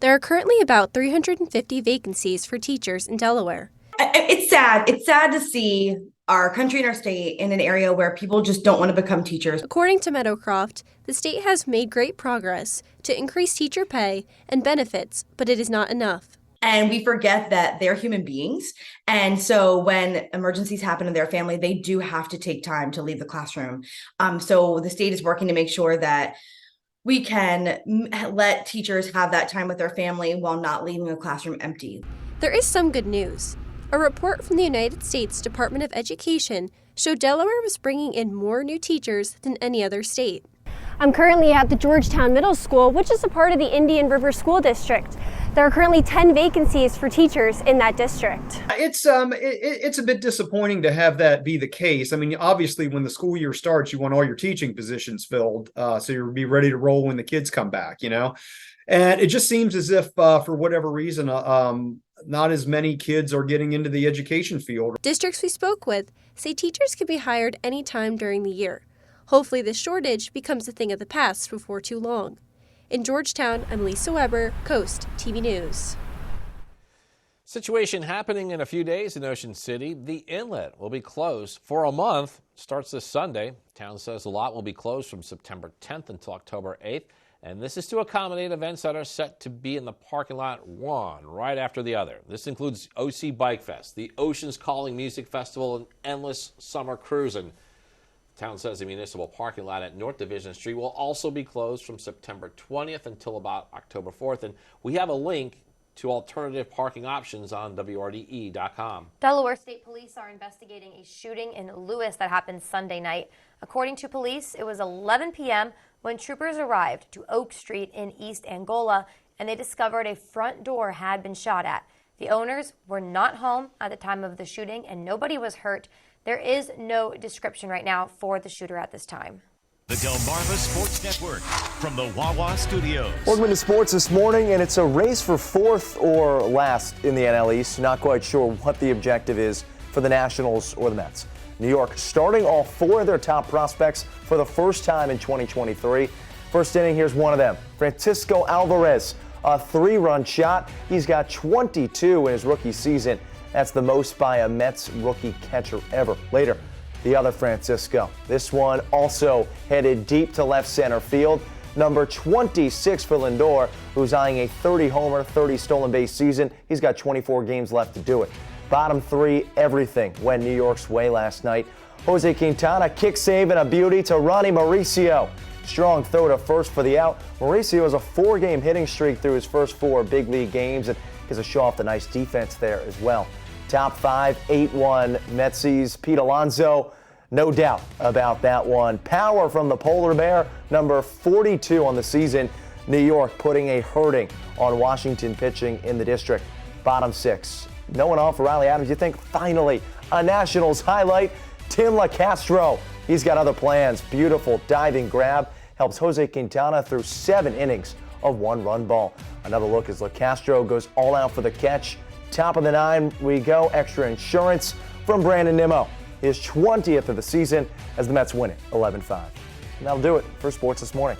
There are currently about 350 vacancies for teachers in Delaware. It's sad. It's sad to see our country and our state in an area where people just don't want to become teachers. According to Meadowcroft, the state has made great progress to increase teacher pay and benefits, but it is not enough. And we forget that they're human beings. And so when emergencies happen in their family, they do have to take time to leave the classroom. So the state is working to make sure that we can let teachers have that time with their family while not leaving the classroom empty. There is some good news. A report from the United States Department of Education showed Delaware was bringing in more new teachers than any other state. I'm currently at the Georgetown Middle School, which is a part of the Indian River School District. There are currently 10 vacancies for teachers in that district. It's a bit disappointing to have that be the case. I mean, obviously, when the school year starts, you want all your teaching positions filled, so you'll be ready to roll when the kids come back, you know? And it just seems as if, for whatever reason, not as many kids are getting into the education field. Districts we spoke with say teachers can be hired anytime during the year. Hopefully this shortage becomes a thing of the past before too long. In Georgetown, I'm Lisa Weber, Coast TV News. Situation happening in a few days in Ocean City. The inlet will be closed for a month. Starts this Sunday. Town says the lot will be closed from September 10th until October 8th. And this is to accommodate events that are set to be in the parking lot one right after the other. This includes OC Bike Fest, the Oceans Calling Music Festival, and endless summer cruising. Town says the municipal parking lot at North Division Street will also be closed from September 20th until about October 4th. And we have a link to alternative parking options on WRDE.com. Delaware State Police are investigating a shooting in Lewis that happened Sunday night. According to police, it was 11 p.m. when troopers arrived to Oak Street in East Angola, and they discovered a front door had been shot at. The owners were not home at the time of the shooting, and nobody was hurt. There is no description right now for the shooter at this time. The Delmarva Sports Network from the Wawa Studios. Welcome to sports this morning, and it's a race for fourth or last in the NL East. Not quite sure what the objective is for the Nationals or the Mets. New York starting all four of their top prospects for the first time in 2023. First inning, here's one of them. Francisco Alvarez, a 3-run shot. He's got 22 in his rookie season. That's the most by a Mets rookie catcher ever. Later, the other Francisco. This one also headed deep to left center field. Number 26 for Lindor, who's eyeing a 30-homer, 30 stolen base season. He's got 24 games left to do it. Bottom three, everything went New York's way last night. Jose Quintana, kick save and a beauty to Ronnie Mauricio. Strong throw to first for the out. Mauricio has a 4-game hitting streak through his first 4 big league games and gets a show off the nice defense there as well. Top 5, 8-1 Metsies. Pete Alonso, no doubt about that one. Power from the polar bear, number 42 on the season. New York putting a hurting on Washington pitching in the district. Bottom 6. No one off for Riley Adams. You think finally a Nationals highlight? Tim LaCastro. He's got other plans. Beautiful diving grab helps Jose Quintana through 7 innings of 1-run ball. Another look as LaCastro goes all out for the catch. Top of the 9 we go. Extra insurance from Brandon Nimmo. His 20th of the season as the Mets win it 11-5. And that'll do it for sports this morning.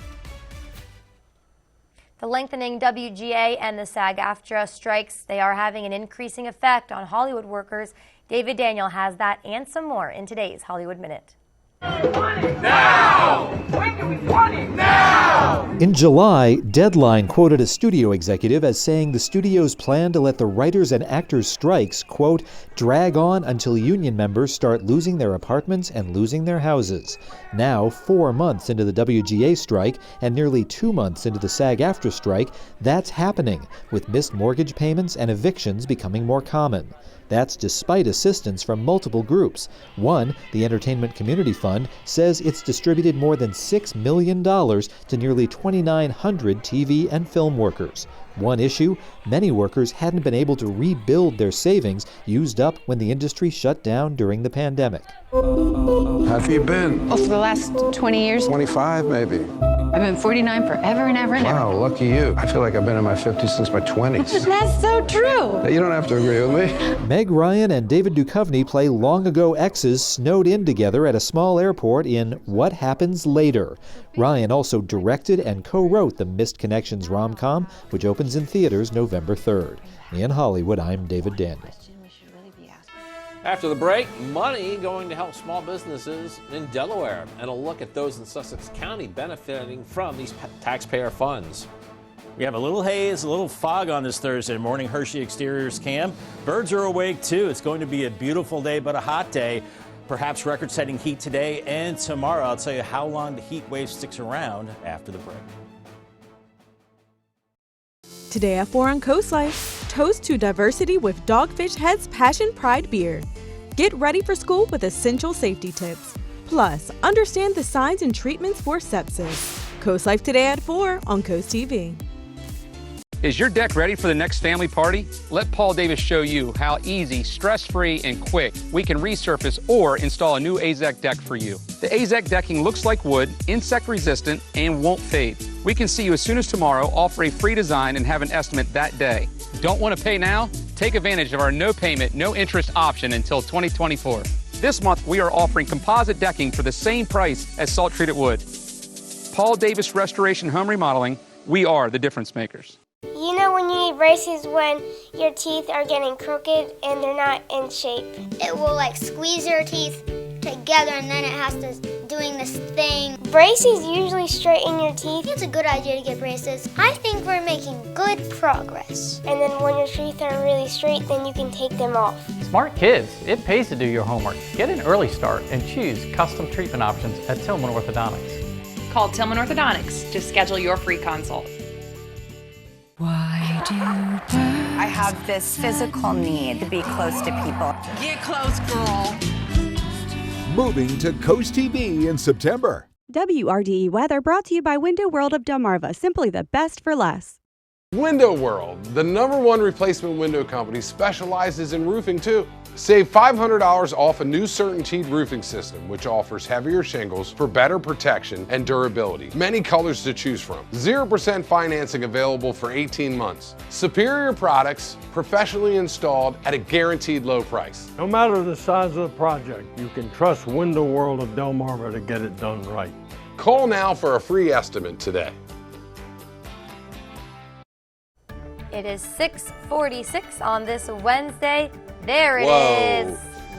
The lengthening WGA and the SAG-AFTRA strikes, they are having an increasing effect on Hollywood workers. David Daniel has that and some more in today's Hollywood Minute. Now! When do we want it? Now! In July, Deadline quoted a studio executive as saying the studios plan to let the writers and actors strikes, quote, drag on until union members start losing their apartments and losing their houses. Now, 4 months into the WGA strike and nearly 2 months into the SAG-AFTRA strike, that's happening, with missed mortgage payments and evictions becoming more common. That's despite assistance from multiple groups. One, the Entertainment Community Fund, says it's distributed more than $6 million to nearly 2,900 TV and film workers. One issue, many workers hadn't been able to rebuild their savings used up when the industry shut down during the pandemic. How have you been? Oh, for the last 20 years. 25, maybe. I've been 49 forever and ever and ever. Wow, lucky you. I feel like I've been in my 50s since my 20s. That's so true. You don't have to agree with me. Meg Ryan and David Duchovny play long-ago exes snowed in together at a small airport in What Happens Later. Ryan also directed and co-wrote the Missed Connections rom-com, which opens in theaters November 3rd. In Hollywood, I'm David Daniel. After the break, money going to help small businesses in Delaware, and a look at those in Sussex County benefiting from these taxpayer funds. We have a little haze, a little fog on this Thursday morning. Hershey Exteriors cam. Birds are awake too. It's going to be a beautiful day, but a hot day. Perhaps record-setting heat today and tomorrow. I'll tell you how long the heat wave sticks around after the break. Today at 4 on Coast Life, toast to diversity with Dogfish Head's Passion Pride beer. Get ready for school with essential safety tips. Plus, understand the signs and treatments for sepsis. Coast Life today at 4 on Coast TV. Is your deck ready for the next family party? Let Paul Davis show you how easy, stress-free, and quick we can resurface or install a new AZEK deck for you. The AZEK decking looks like wood, insect-resistant, and won't fade. We can see you as soon as tomorrow, offer a free design, and have an estimate that day. Don't want to pay now? Take advantage of our no payment, no interest option until 2024. This month, we are offering composite decking for the same price as salt-treated wood. Paul Davis Restoration Home Remodeling, we are the difference makers. You know when you need braces when your teeth are getting crooked and they're not in shape? It will like squeeze your teeth together and then it has to doing this thing. Braces usually straighten your teeth. It's a good idea to get braces. I think we're making good progress. And then when your teeth are really straight, then you can take them off. Smart kids, it pays to do your homework. Get an early start and choose custom treatment options at Tillman Orthodontics. Call Tillman Orthodontics to schedule your free consult. Why do I have this physical need to be close to people. Get close, girl. Moving to Coast TV in September. WRDE weather brought to you by Window World of Delmarva, simply the best for less. Window World, the #1 replacement window company, specializes in roofing too. Save $500 off a new CertainTeed roofing system, which offers heavier shingles for better protection and durability. Many colors to choose from. 0% financing available for 18 months. Superior products, professionally installed at a guaranteed low price. No matter the size of the project, you can trust Window World of Delmarva to get it done right. Call now for a free estimate today. It is 6:46 on this Wednesday. There it is.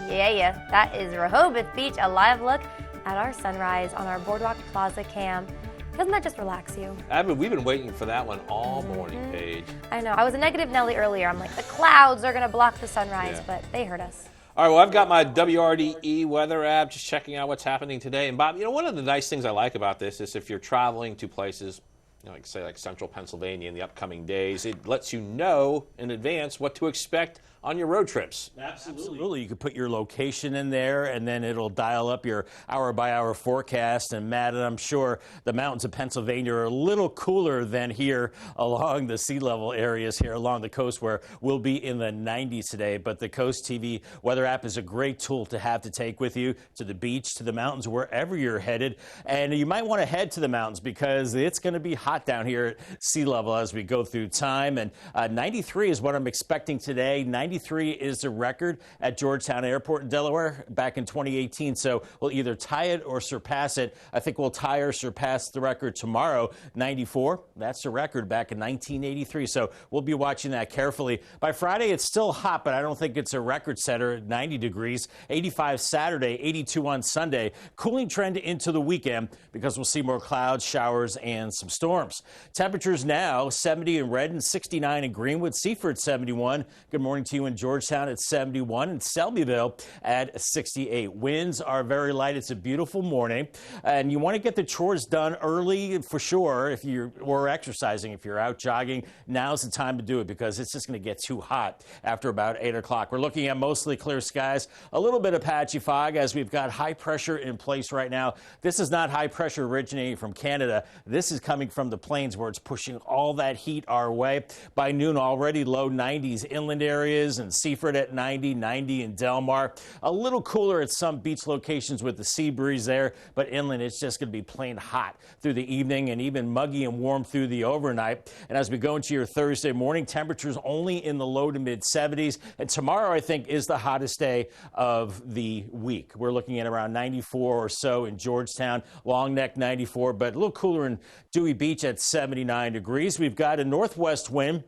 Yeah. That is Rehoboth Beach. A live look at our sunrise on our Boardwalk Plaza cam. Doesn't that just relax you? We've been waiting for that one all morning, Paige. I know. I was a negative Nelly earlier. I'm like, the clouds are going to block the sunrise, but they hurt us. All right, well, I've got my WRDE weather app, just checking out what's happening today. And Bob, one of the nice things I like about this is if you're traveling to places, like say like central Pennsylvania in the upcoming days, it lets you know in advance what to expect on your road trips. Absolutely. You could put your location in there, and then it'll dial up your hour-by-hour forecast. And, Matt, I'm sure the mountains of Pennsylvania are a little cooler than here along the sea level areas here along the coast, where we'll be in the 90s today. But the Coast TV weather app is a great tool to have to take with you to the beach, to the mountains, wherever you're headed. And you might want to head to the mountains because it's going to be hot down here at sea level as we go through time. And 93 is what I'm expecting today. 93 is the record at Georgetown Airport in Delaware back in 2018. So we'll either tie it or surpass it. I think we'll tie or surpass the record tomorrow. 94, that's the record back in 1983. So we'll be watching that carefully. By Friday, it's still hot, but I don't think it's a record setter at 90 degrees. 85 Saturday, 82 on Sunday. Cooling trend into the weekend because we'll see more clouds, showers, and some storms. Temperatures now 70 in Redden, 69 in Greenwood, Seaford 71. Good morning to you in Georgetown at 71 and Selbyville at 68. Winds are very light. It's a beautiful morning, and you want to get the chores done early for sure. If you're exercising, if you're out jogging, now's the time to do it because it's just going to get too hot after about 8 o'clock. We're looking at mostly clear skies, a little bit of patchy fog as we've got high pressure in place right now. This is not high pressure originating from Canada. This is coming from the plains where it's pushing all that heat our way. By noon, already low 90s inland areas and Seaford at 90 in Delmar. A little cooler at some beach locations with the sea breeze there, but inland it's just going to be plain hot through the evening and even muggy and warm through the overnight. And as we go into your Thursday morning, temperatures only in the low to mid 70s. And tomorrow, I think, is the hottest day of the week. We're looking at around 94 or so in Georgetown, Long Neck 94, but a little cooler in Dewey Beach at 79 degrees. We've got a northwest wind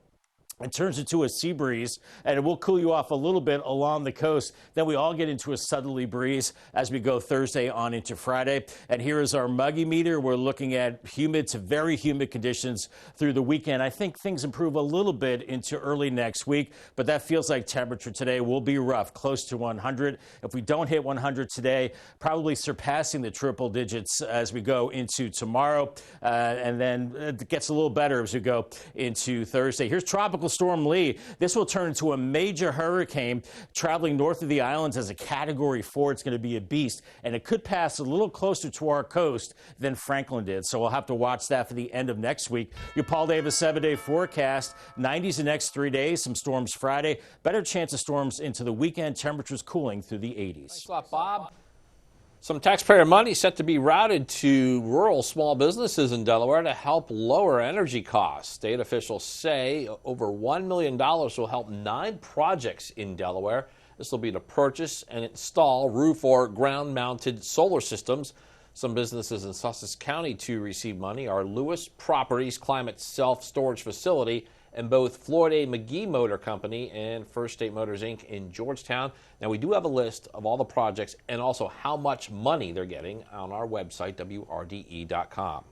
It turns into a sea breeze, and it will cool you off a little bit along the coast. Then we all get into a southerly breeze as we go Thursday on into Friday. And here is our muggy meter. We're looking at humid to very humid conditions through the weekend. I think things improve a little bit into early next week, but that feels like temperature today will be rough, close to 100. If we don't hit 100 today, probably surpassing the triple digits as we go into tomorrow. And then it gets a little better as we go into Thursday. Here's Tropical Storm Lee. This will turn into a major hurricane traveling north of the islands as a Category 4. It's going to be a beast, and it could pass a little closer to our coast than Franklin did. So we'll have to watch that for the end of next week. Your Paul Davis 7-day forecast. 90s the next 3 days. Some storms Friday. Better chance of storms into the weekend. Temperatures cooling through the 80s. Thanks a lot, Bob. Some taxpayer money set to be routed to rural small businesses in Delaware to help lower energy costs. State officials say over $1 million will help 9 projects in Delaware. This will be to purchase and install roof or ground-mounted solar systems. Some businesses in Sussex County to receive money are Lewis Properties Climate Self-Storage Facility and both Floyd A. McGee Motor Company and First State Motors, Inc. in Georgetown. Now, we do have a list of all the projects and also how much money they're getting on our website, WRDE.com.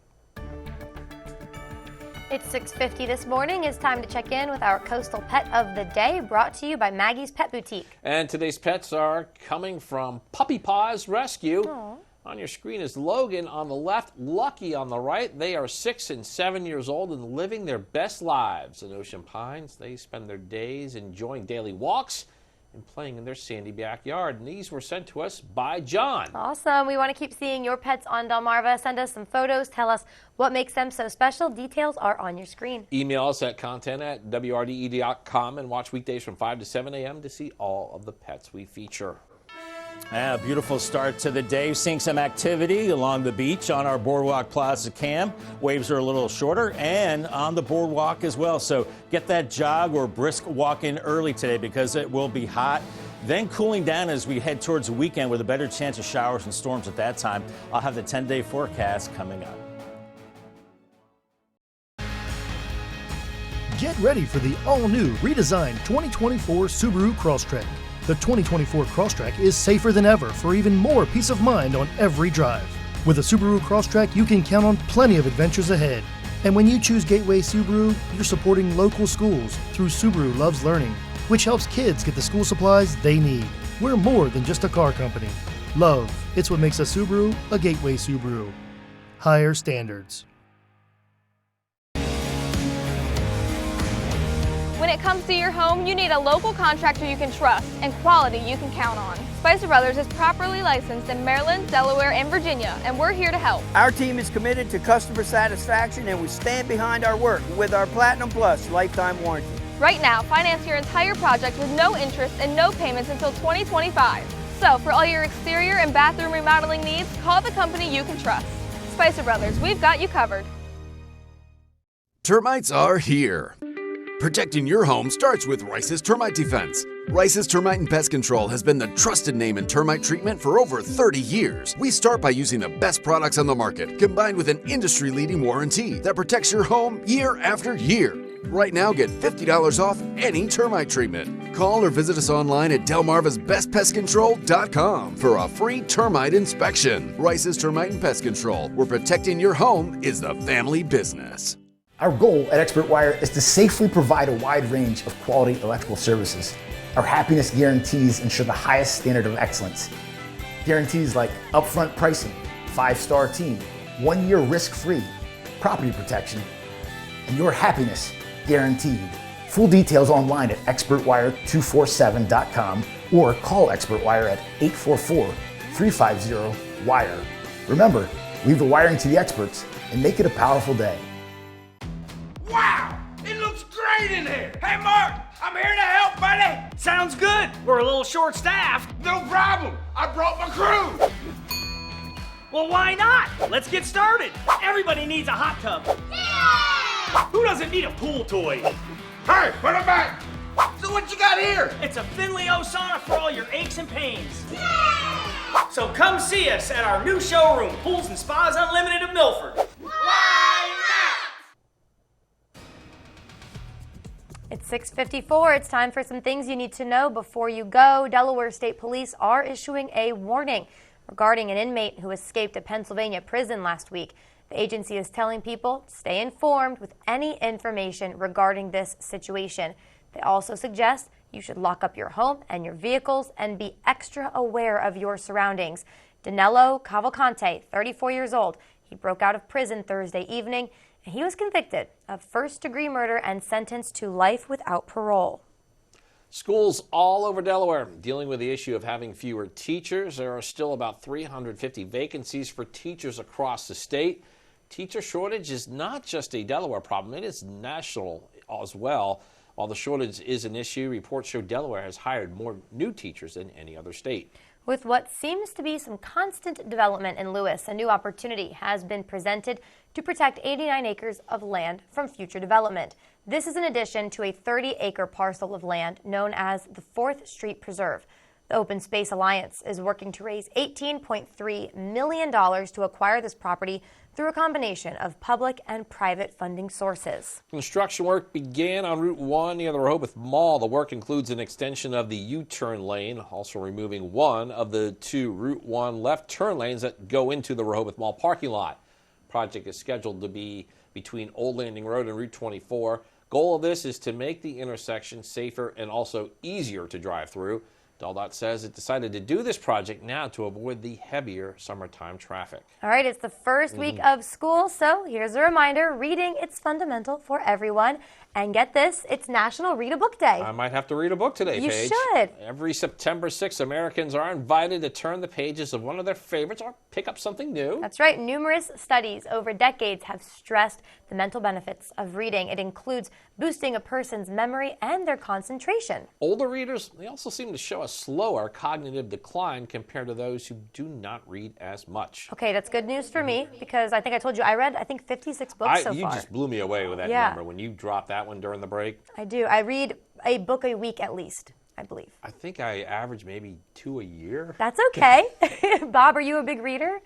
It's 6:50 this morning. It's time to check in with our coastal pet of the day, brought to you by Maggie's Pet Boutique. And today's pets are coming from Puppy Paws Rescue. Aww. On your screen is Logan on the left, Lucky on the right. They are 6 and 7 years old and living their best lives in Ocean Pines. They spend their days enjoying daily walks and playing in their sandy backyard. And these were sent to us by John. Awesome. We want to keep seeing your pets on Delmarva. Send us some photos. Tell us what makes them so special. Details are on your screen. Email us at content@WRDE.com and watch weekdays from 5 to 7 a.m. to see all of the pets we feature. A beautiful start to the day. Seeing some activity along the beach on our Boardwalk Plaza cam. Waves are a little shorter and on the boardwalk as well. So get that jog or brisk walk in early today because it will be hot. Then cooling down as we head towards the weekend with a better chance of showers and storms at that time. I'll have the 10-day forecast coming up. Get ready for the all-new, redesigned 2024 Subaru Crosstrek. The 2024 Crosstrek is safer than ever for even more peace of mind on every drive. With a Subaru Crosstrek, you can count on plenty of adventures ahead. And when you choose Gateway Subaru, you're supporting local schools through Subaru Loves Learning, which helps kids get the school supplies they need. We're more than just a car company. Love, it's what makes a Subaru a Gateway Subaru. Higher standards. When it comes to your home, you need a local contractor you can trust and quality you can count on. Spicer Brothers is properly licensed in Maryland, Delaware, and Virginia, and we're here to help. Our team is committed to customer satisfaction, and we stand behind our work with our Platinum Plus lifetime warranty. Right now, finance your entire project with no interest and no payments until 2025. So, for all your exterior and bathroom remodeling needs, call the company you can trust. Spicer Brothers, we've got you covered. Termites are here. Protecting your home starts with Rice's Termite Defense. Rice's Termite and Pest Control has been the trusted name in termite treatment for over 30 years. We start by using the best products on the market, combined with an industry-leading warranty that protects your home year after year. Right now, get $50 off any termite treatment. Call or visit us online at delmarvasbestpestcontrol.com for a free termite inspection. Rice's Termite and Pest Control, where protecting your home is the family business. Our goal at Expert Wire is to safely provide a wide range of quality electrical services. Our happiness guarantees ensure the highest standard of excellence. Guarantees like upfront pricing, 5-star team, 1-year risk-free, property protection, and your happiness guaranteed. Full details online at expertwire247.com or call Expert Wire at 844-350-WIRE. Remember, leave the wiring to the experts and make it a powerful day. Wow! It looks great in here! Hey, Mark! I'm here to help, buddy! Sounds good! We're a little short-staffed. No problem! I brought my crew! Well, why not? Let's get started! Everybody needs a hot tub. Yeah! Who doesn't need a pool toy? Hey, put it back! So what you got here? It's a Finley O sauna for all your aches and pains. Yeah! So come see us at our new showroom, Pools and Spas Unlimited of Milford. Why not? It's 6:54. It's time for some things you need to know before you go. Delaware State Police are issuing a warning regarding an inmate who escaped a Pennsylvania prison last week. The agency is telling people to stay informed with any information regarding this situation. They also suggest you should lock up your home and your vehicles and be extra aware of your surroundings. Danilo Cavalcante, 34 years old, he broke out of prison Thursday evening, and he was convicted of first-degree murder and sentenced to life without parole. Schools all over Delaware dealing with the issue of having fewer teachers. There are still about 350 vacancies for teachers across the state. Teacher shortage is not just a Delaware problem, it is national as well. While the shortage is an issue, reports show Delaware has hired more new teachers than any other state. With what seems to be some constant development in Lewis, a new opportunity has been presented to protect 89 acres of land from future development. This is in addition to a 30-acre parcel of land known as the 4th Street Preserve. The Open Space Alliance is working to raise $18.3 million to acquire this property through a combination of public and private funding sources. Construction work began on Route 1 near the Rehoboth Mall. The work includes an extension of the U-turn lane, also removing one of the two Route 1 left turn lanes that go into the Rehoboth Mall parking lot. The project is scheduled to be between Old Landing Road and Route 24. Goal of this is to make the intersection safer and also easier to drive through. DelDOT says it decided to do this project now to avoid the heavier summertime traffic. All right, it's the first week of school, so here's a reminder. Reading, it's fundamental for everyone. And get this, it's National Read a Book Day. I might have to read a book today, You Paige. should. Every September 6th, Americans are invited to turn the pages of one of their favorites or pick up something new. That's right. Numerous studies over decades have stressed the mental benefits of reading. It includes boosting a person's memory and their concentration. Older readers, they also seem to show a slower cognitive decline compared to those who do not read as much. Okay, that's good news for me because I think I told you I read, 56 books so You far. just blew me away with that number when you dropped that one during the break. I do. I read a book a week at least, I believe. I think I average maybe 2 a year. That's okay. Bob, are you a big reader?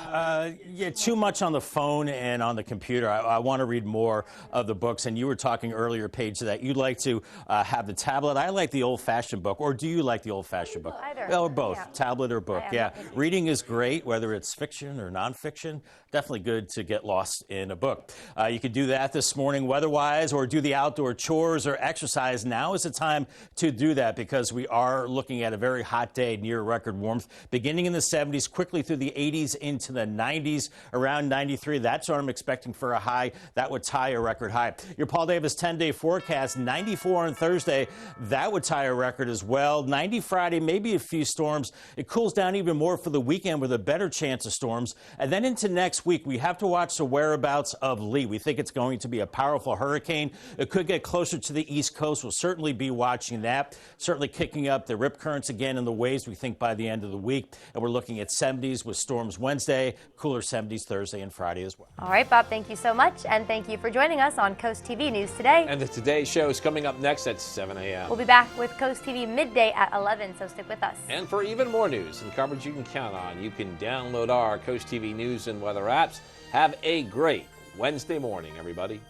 Yeah, too much on the phone and on the computer. I want to read more of the books. And you were talking earlier, Paige, that you'd like to have the tablet. I like the old-fashioned book. Or do you like the old-fashioned book? Either. Well, both, Yeah. tablet or book. Yeah, reading is great, whether it's fiction or nonfiction. Definitely good to get lost in a book. You could do that this morning weather-wise, or do the outdoor chores or exercise. Now is the time to do that because we are looking at a very hot day, near record warmth, beginning in the 70s, quickly through the 80s into the 90s, around 93. That's what I'm expecting for a high. That would tie a record high. Your Paul Davis 10-day forecast, 94 on Thursday. That would tie a record as well. 90 Friday, maybe a few storms. It cools down even more for the weekend with a better chance of storms. And then into next week, we have to watch the whereabouts of Lee. We think it's going to be a powerful hurricane. It could get closer to the East Coast. We'll certainly be watching that. Certainly kicking up the rip currents again in the waves, we think, by the end of the week. And we're looking at 70s with storms Wednesday, cooler 70s Thursday and Friday as well. All right, Bob, thank you so much. And thank you for joining us on Coast TV News Today. And the Today Show is coming up next at 7 a.m. We'll be back with Coast TV midday at 11, so stick with us. And for even more news and coverage you can count on, you can download our Coast TV News and weather apps. Have a great Wednesday morning, everybody.